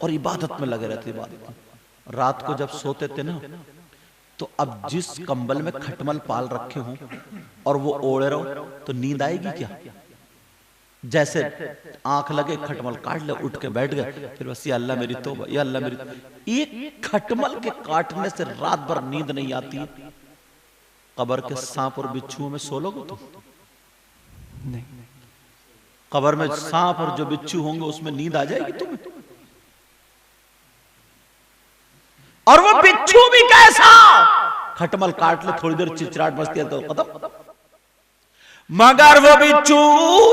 और इबादत में लगे रहते। इबादत रात को जब सोते थे ना, तो अब जिस कंबल में खटमल पाल रखे हों और वो ओढ़े रहो तो नींद आएगी क्या? जैसे आंख लगे खटमल काट ले, उठ के बैठ गए, फिर बस या अल्लाह मेरी तौबा, या अल्लाह मेरी। एक खटमल के काटने से रात भर नींद नहीं आती। कब्र के सांप और बिच्छुओं में सो लोगे तुम? नहीं। कब्र में सांप और जो बिच्छू होंगे उसमें नींद आ जाएगी तुम्हें? और वो बिच्छू भी कैसा, खटमल काट ले, थोड़ी देर चिचराट मस्ती है तो खत्म। मगर वो बिच्छू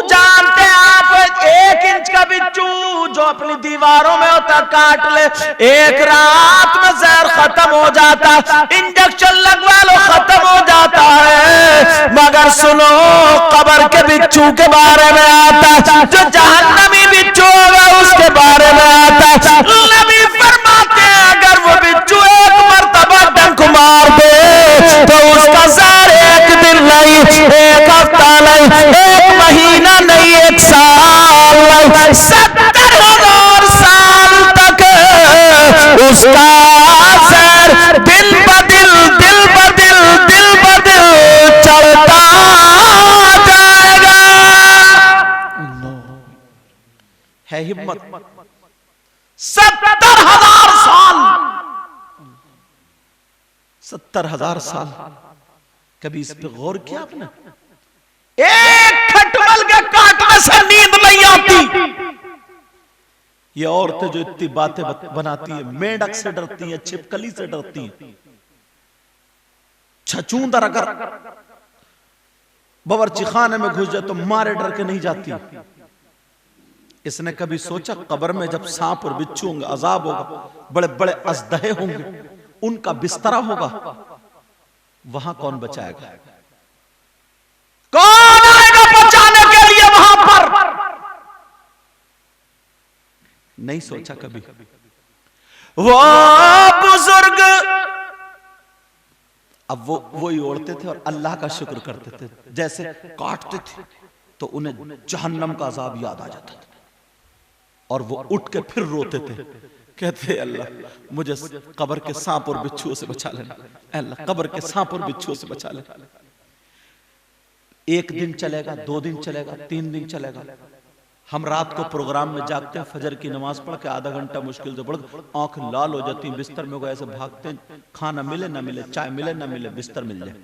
जानते आप, 1 इंच का बिच्छू जो अपनी दीवारों में होता, काट ले, एक रात में जहर खत्म हो जाता, इंजेक्शन लगवा लो खत्म हो जाता है। मगर सुनो, कब्र के बिच्छू के बारे में आता, जो जहन्नमी बिच्छू होगा उसके बारे में आता। नबी फरमाते हैं अगर वो बिच्छू एक मर्तबा डंक मार दे तो उसका जहर 1 दिन नहीं, 1 हफ्ता नहीं, 1 महीना नहीं, 1 साल नहीं, 70,000 साल तक उसका असर दिल ब दिल, दिल ब दिल, दिल ब दिल चलता जाएगा। है हिम्मत। 70,000 साल, 70,000 साल। कभी इस पे गौर किया आपने? एक खटमल के काटने से नींद नहीं आती। ये औरतें जो इतनी बातें बनाती है, मेंढक से डरती हैं, छिपकली से डरती हैं, छछूंदर अगर बावर्ची खाने में घुस जाए तो मारे डर के नहीं जाती। इसने कभी सोचा कब्र में जब सांप और बिच्छू होंगे, अजाब होगा, बड़े बड़े अजदहे होंगे, उनका बिस्तरा होगा, वहां कौन बचाएगा? कौन आएगा बचाने के लिए वहां पर? नहीं सोचा कभी। वो बुजुर्ग अब वही ओढ़ते थे और अल्लाह का शुक्र करते थे। जैसे काटते थे तो उन्हें जहन्नम का अजाब याद आ जाता था और वो उठ के फिर रोते थे, कहते अल्लाह मुझे कब्र के सांप और बिच्छुओं से बचा लेना, अल्लाह कब्र के सांप और बिच्छुओं से बचा लेना। 1 दिन चलेगा, 2 दिन चलेगा, 3 दिन चलेगा। हम रात को प्रोग्राम में जागते हैं, फजर की नमाज पढ़ के आधा घंटा मुश्किल से पढ़, आंख लाल हो जाती है, बिस्तर में ऐसे भागते हैं, खाना मिले ना मिले, चाय मिले ना मिले, बिस्तर मिल जाए।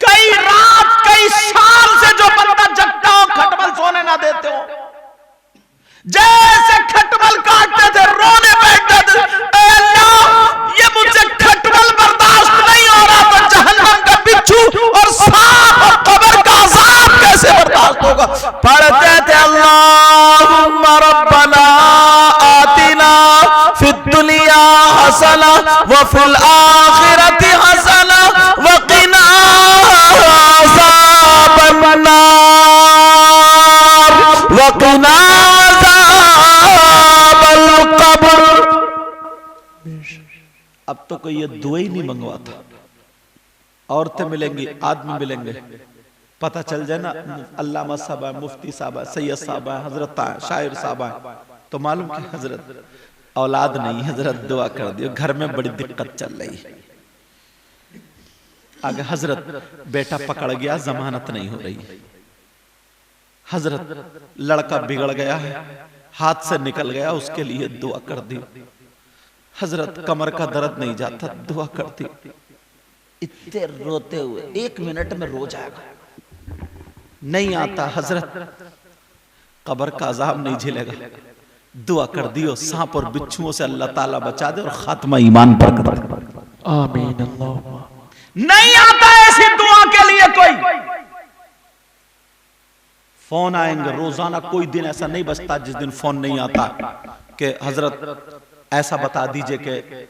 कई रात कई साल से जो बंदा जगता हो, खटमल सोने ना देते हो, जैसे खटमल काटते थे रोने बैठते थे, अल्लाह ये मुझसे खटमल बर्दाश्त नहीं हो रहा, तो जहन्नम का बिच्छू और सांप और कब्र का अजाब कैसे बर्दाश्त होगा? पढ़ते थे अल्लाहुम्मा रब्बना आतिना फिद दुनिया हसना व फिल आखिरति हसना व क़िना अज़ाबन नार व क़िना अब तो कोई ये दुआ ही नहीं मंगवाता। औरतें मिलेंगी, आदमी मिलेंगे, पता चल जाए ना अल्लामा साहब है, मुफ्ती साहब है, सैयद साहब है, हजरत है, शायर साहब है, तो मालूम कि हजरत औलाद नहीं, हजरत दुआ कर दियो, घर में बड़ी दिक्कत चल रही है। आगे हजरत बेटा पकड़ गया, जमानत नहीं हो रही, हजरत लड़का बिगड़ गया है, हाथ से निकल गया, उसके लिए दुआ कर दी। हजरत कमर का दर्द नहीं जाता, दुआ कर दी। इतने रोते हुए 1 मिनट में रो जाएगा, नहीं आता। हजरत कब्र का अजाब नहीं झेलेगा, दुआ कर दियो, सांप और बिच्छुओं से अल्लाह ताला बचा दे और खात्मा ईमान पर कर दे। आमीन अल्लाह। नहीं आता ऐसी दुआ के लिए कोई। फोन आएंगे रोजाना, कोई दिन ऐसा नहीं बचता जिस दिन फोन नहीं आता कि हजरत ऐसा बता दीजिए कि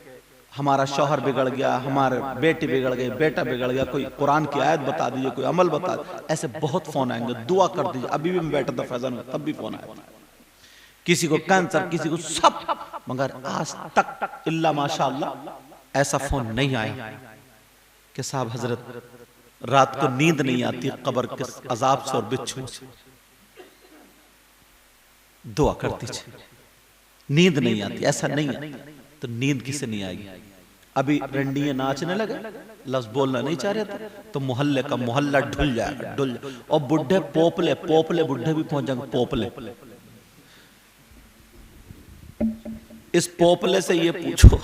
हमारा शौहर बिगड़ गया, हमारे बेटी बिगड़ गई, बेटा बिगड़ गया, कोई कुरान की आयत बता दीजिए, कोई अमल बता दीजिए। ऐसे बहुत फोन आएंगे, दुआ कर दीजिए। अभी भी मैं बैठा था फैजान में, तब भी फोन आया, किसी को कैंसर, किसी को सब, मगर आज तक इल्ला माशाअल्लाह ऐसा फोन नहीं आया कि साहब हजरत रात को नींद नहीं आती कब्र के अजाब से और बिच्छू से, दुआ कर दीजिए। नींद नहीं आती, ऐसा नहीं है। तो नींद किसे नहीं आएगी? अभी रंडिये नाचने लगे, लफ्ज बोलना नहीं चाह रहे थे, तो मोहल्ले का मोहल्ला ढुल जाएगा, ढुल। और बुढ़े पोपले पोपले बुढ़े भी पहुंच जाएंगे, पोपले। इस पोपले से ये पूछो,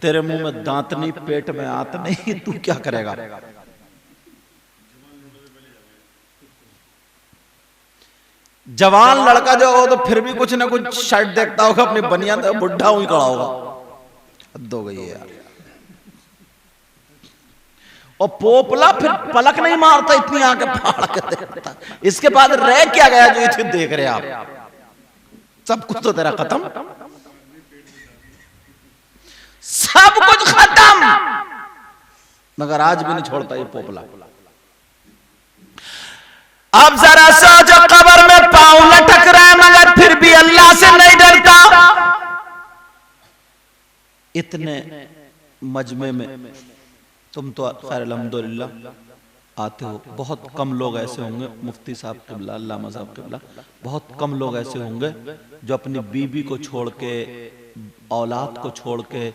तेरे मुंह में दांत नहीं, पेट में आंत नहीं, तू क्या करेगा? जवान लड़का जो हो तो फिर भी कुछ ना कुछ शर्ट देखता होगा अपनी बनियान, बुढ़ा वहीं खड़ा होगा, हद हो गई है यार। और पोपला फिर पलक नहीं मारता, इतनी आंखें फाड़ के देखता। इसके बाद रह क्या गया जो इसे देख रहे आप? सब कुछ तो तेरा खत्म, सब कुछ खत्म, मगर आज भी नहीं छोड़ता ये पोपला। अब जरा सोचो, कब्र में पांव लटक रहा है मगर फिर भी अल्लाह से नहीं डरता। इतने मजमे में तुम तो खैर अल्हम्दुलिल्लाह आते हो, बहुत कम लोग ऐसे होंगे, मुफ्ती साहब क़िबला, अल्लामा साहब क़िबला, बहुत कम लोग ऐसे होंगे जो अपनी बीबी को छोड़ के, औलाद को छोड़ के,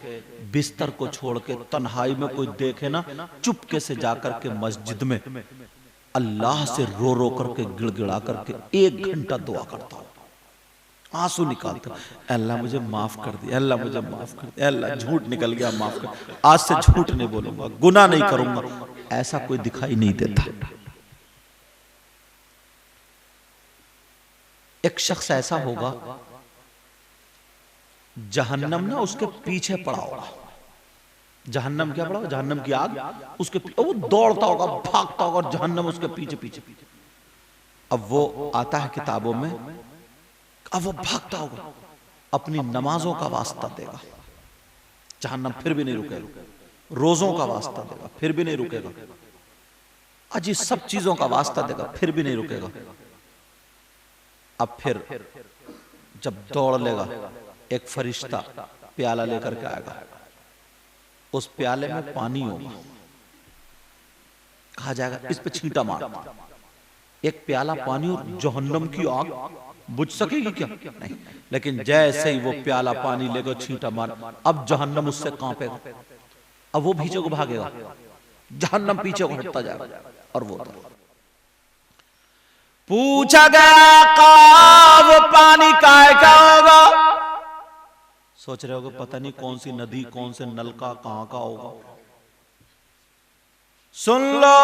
बिस्तर को छोड़ के, तन्हाई में कोई देखे ना, चुपके से जाकर के मस्जिद में अल्लाह से रो रो करके, गिड़गिड़ा करके 1 घंटा दुआ करता हूं, आंसू निकालता, अल्लाह मुझे माफ कर दिया, अल्लाह मुझे माफ कर दिया, अल्लाह झूठ निकल गया माफ कर, आज से झूठ नहीं बोलूंगा, गुनाह नहीं करूंगा। ऐसा कोई दिखाई नहीं देता। एक शख्स ऐसा होगा जहन्नम ना उसके पीछे पड़ा होगा। जहन्नम क्या पड़ा? जहन्नम की आग उसके, वो दौड़ता होगा, भागता होगा, और जहन्नम उसके पीछे पीछे। अब वो आता है किताबों में, अब वो भागता होगा, अपनी नमाजों का वास्ता देगा, जहन्नम फिर भी नहीं रुकेगा, रोजों का वास्ता देगा, फिर भी नहीं रुकेगा, अजी सब चीजों का वास्ता देगा, फिर भी नहीं रुकेगा। अब फिर जब दौड़ लेगा, एक फरिश्ता प्याला लेकर के आएगा, उस प्याले में पानी होगा, कहा जाएगा इस पे छींटा मार। एक प्याला पानी और जहन्नम की आग बुझ सकेगी क्या? नहीं। लेकिन जैसे ही वो प्याला पानी लेकर छींटा मार, अब जहन्नम उससे कांपेगा, अब वो पीछे को भागेगा, जहन्नम पीछे को हटता जाएगा, और वो पूछा गया वो पानी का होगा? सोच रहे होगे पता नहीं कौन सी नदी, कौन से नल का, कहां का होगा। सुन लो,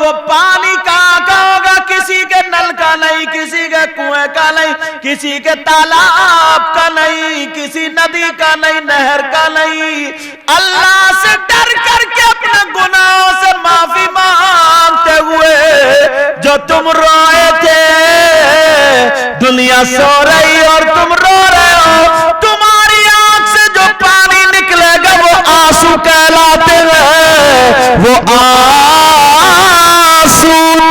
वो पानी कहां का होगा? किसी के नल का नहीं, किसी के कुएं का नहीं, किसी के तालाब का नहीं, किसी नदी का नहीं, नहर का नहीं। अल्लाह से डर करके अपने गुनाहों से माफी मांगते हुए जो तुम रोए थे, दुनिया सो रही और तुम रो रहे हो, तुम्हारी आंख से जो पानी निकलेगा वो आंसू कहलाते हैं, वो आंसू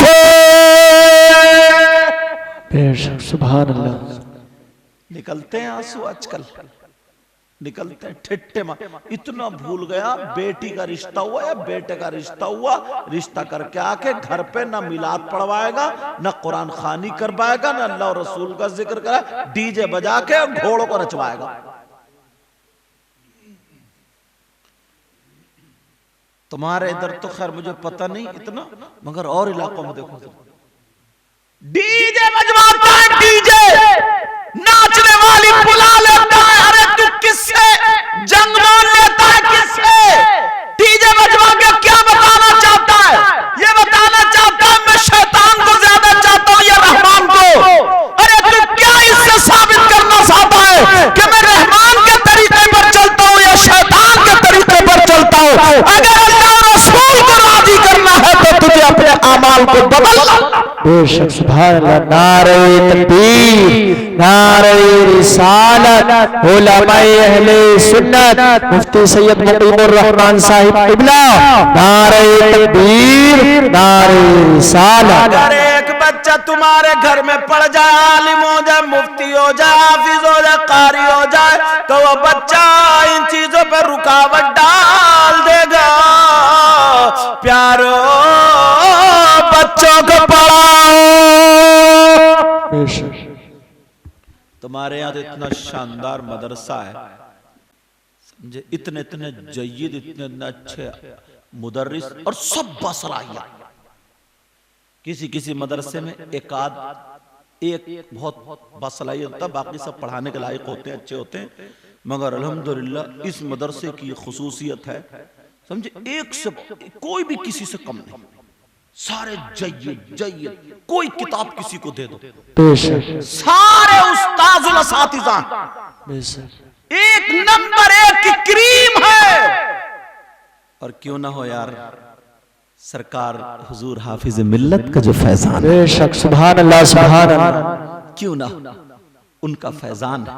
थे। बेशक सुभान अल्लाह। निकलते हैं आंसू आजकल, निकलते हैं ठिट्ठे मार। इतना भूल गया, बेटी का रिश्ता हुआ या बेटे का रिश्ता हुआ, रिश्ता करके आके घर पे ना मिलाद पढ़वाएगा, ना कुरान खानी करवाएगा, ना अल्लाह और रसूल का जिक्र करा, डीजे बजा के घोड़ों को नचवाएगा। तुम्हारे इधर तो खैर मुझे पता नहीं इतना, मगर और इलाकों में देखो डीजे बजवाता है, डीजे नाचने वाली बुला लेता है। अरे तू किससे जंग मान लेता है? किससे डीजे बजवा के क्या बताना चाहता है? ये बताना चाहता है मैं शैतान को ज्यादा चाहता हूं या रहमान को? अरे तू क्या इससे साबित करना चाहता है कि मैं रहमान के तरीके पर चलता हूं या शैतान के तरीके पर चलता हूं? अगर अल्लाह रसूल को राजी करना है तो तुझे अपने अमाल को बदल। बेशक सुभान अल्लाह। नारे तकबीर, नारे रिसालत, उलमाए अहले सुन्नत, मुफ्ती सैयद मुकीमुर रहमान साहिब क़िबला, नारे तकबीर, नारे रिसालत। अगर एक बच्चा तुम्हारे घर में पढ़ जाए, आलिम हो जाए, मुफ्ती हो जाए, हाफिज हो जाए, कारी हो जाए, तो वो बच्चा इन चीजों पर रुकावट डाल देगा। प्यारो बच्चों को पढ़ाओ। तुम्हारे हमारे यहाँ तो इतना शानदार मदरसा है, समझे, इतने इतने जय्यद, इतने इतने अच्छे मुदर्रिस और सब बसलाहिया। किसी किसी मदरसे में एक बहुत बसलाहियत होता है, बाकी सब पढ़ाने के लायक होते हैं, अच्छे होते हैं, मगर अल्हम्दुलिल्लाह इस मदरसे की खुसूसियत है, समझे, एक से कोई भी किसी से कम नहीं, सारे जय्यद, कोई किताब किसी को दे दो, सारे उस्ताजुल असातिज़ा, एक नंबर एक की क्रीम है। और क्यों ना हो यार, सरकार हुजूर हाफिज मिल्लत का जो फैजान है, बेशक, सुभान अल्लाह सुभान अल्लाह, क्यों ना उनका फैजान है।